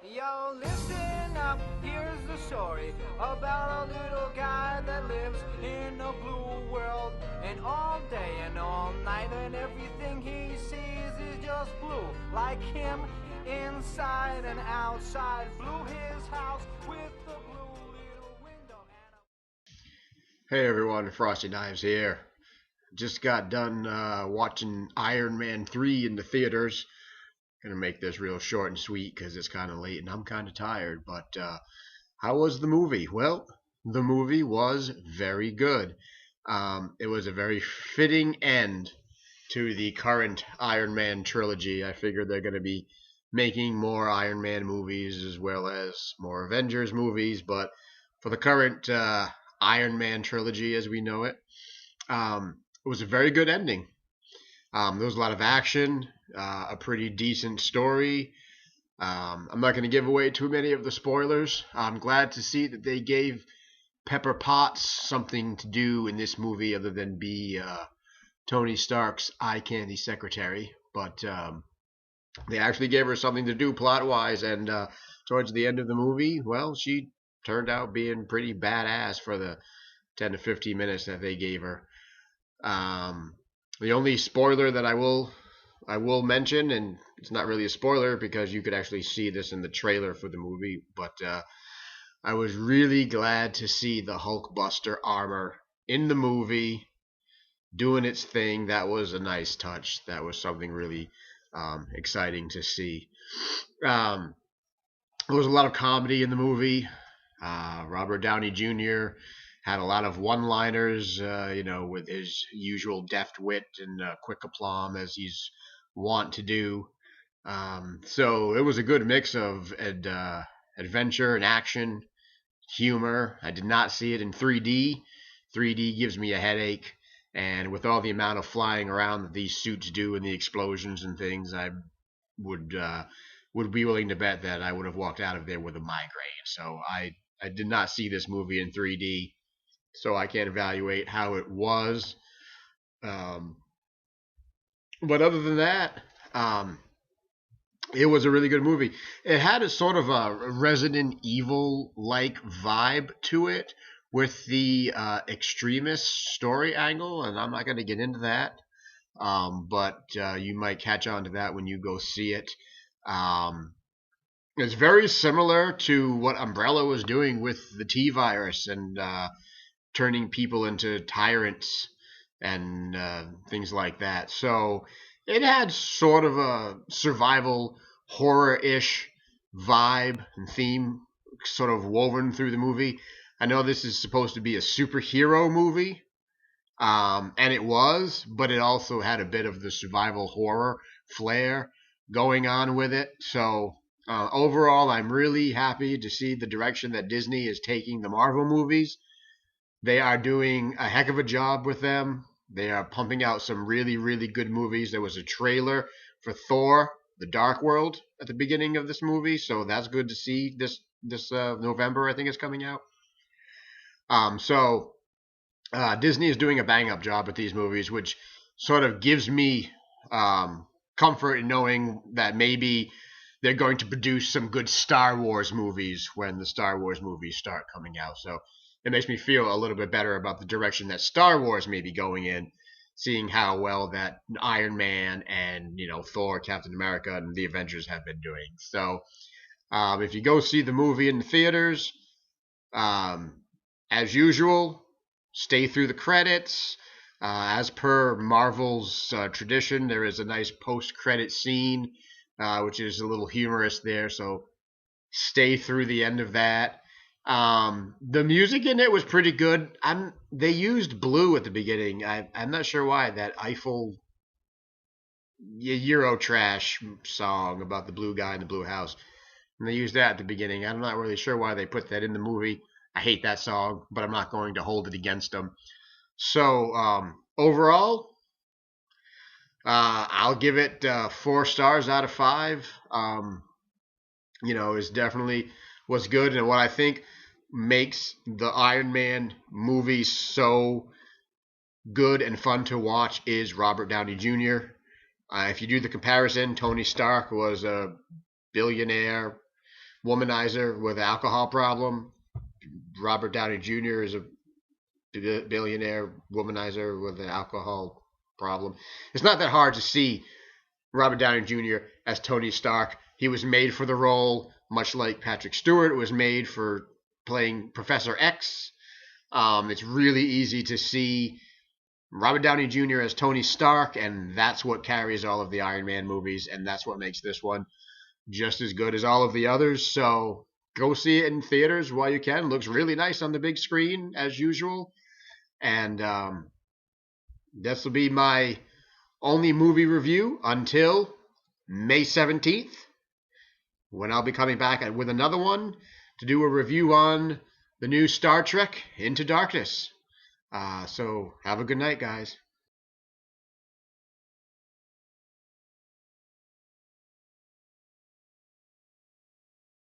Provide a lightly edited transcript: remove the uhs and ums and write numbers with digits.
Yo, listen up, here's the story about a little guy that lives in a blue world. And all day and all night, and everything he sees is just blue. Like him, inside and outside, blew his house with the blue little window and a... Hey everyone, Frosty Knives here. Just got done watching Iron Man 3 in the theaters. Gonna make this real short and sweet because it's kind of late and I'm kind of tired. But how was the movie? Well, the movie was very good. It was a very fitting end to the current Iron Man trilogy. I figured they're going to be making more Iron Man movies as well as more Avengers movies. But for the current Iron Man trilogy as we know it, it was a very good ending. There was a lot of action, a pretty decent story. I'm not going to give away too many of the spoilers. I'm glad to see that they gave Pepper Potts something to do in this movie other than be Tony Stark's eye candy secretary. But they actually gave her something to do plot-wise, and towards the end of the movie, well, she turned out being pretty badass for the 10 to 15 minutes that they gave her. The only spoiler that I will mention, and it's not really a spoiler because you could actually see this in the trailer for the movie, but I was really glad to see the Hulkbuster armor in the movie doing its thing. That was a nice touch. That was something really exciting to see. There was a lot of comedy in the movie. Robert Downey Jr. had a lot of one-liners, with his usual deft wit and quick aplomb as he's wont to do. So it was a good mix of adventure and action, humor. I did not see it in 3D. 3D gives me a headache, and with all the amount of flying around that these suits do and the explosions and things, I would be willing to bet that I would have walked out of there with a migraine. So I did not see this movie in 3D, so I can't evaluate how it was. But other than that, it was a really good movie. It had a sort of a Resident Evil-like vibe to it with the extremist story angle, and I'm not going to get into that, but you might catch on to that when you go see it. It's very similar to what Umbrella was doing with the T-Virus and turning people into tyrants and things like that. So it had sort of a survival horror-ish vibe and theme sort of woven through the movie. I know this is supposed to be a superhero movie, and it was, but it also had a bit of the survival horror flair going on with it. So overall, I'm really happy to see the direction that Disney is taking the Marvel movies. They are doing a heck of a job with them. They are pumping out some really, really good movies. There was a trailer for Thor: The Dark World at the beginning of this movie, so that's good to see. This November, I think, it's coming out. So Disney is doing a bang-up job with these movies, which sort of gives me comfort in knowing that maybe they're going to produce some good Star Wars movies when the Star Wars movies start coming out. So it makes me feel a little bit better about the direction that Star Wars may be going in, seeing how well that Iron Man and Thor, Captain America, and the Avengers have been doing. So if you go see the movie in the theaters, as usual, stay through the credits. As per Marvel's tradition, there is a nice post-credit scene, which is a little humorous there, so stay through the end of that. The music in it was pretty good. They used Blue at the beginning. I'm not sure why. That Eiffel Eurotrash song about the blue guy in the blue house. And they used that at the beginning. I'm not really sure why they put that in the movie. I hate that song, but I'm not going to hold it against them. So overall, I'll give it 4 stars out of 5. It definitely was good, and what I think makes the Iron Man movies so good and fun to watch is Robert Downey Jr. If you do the comparison, Tony Stark was a billionaire womanizer with an alcohol problem. Robert Downey Jr. is a billionaire womanizer with an alcohol problem. It's not that hard to see Robert Downey Jr. as Tony Stark. He was made for the role, much like Patrick Stewart was made for playing Professor X. It's really easy to see Robert Downey Jr. as Tony Stark, and that's what carries all of the Iron Man movies, and that's what makes this one just as good as all of the others. So go see it in theaters while you can. It looks really nice on the big screen, as usual. And this will be my only movie review until May 17th, when I'll be coming back with another one to do a review on the new Star Trek Into Darkness. So have a good night, guys.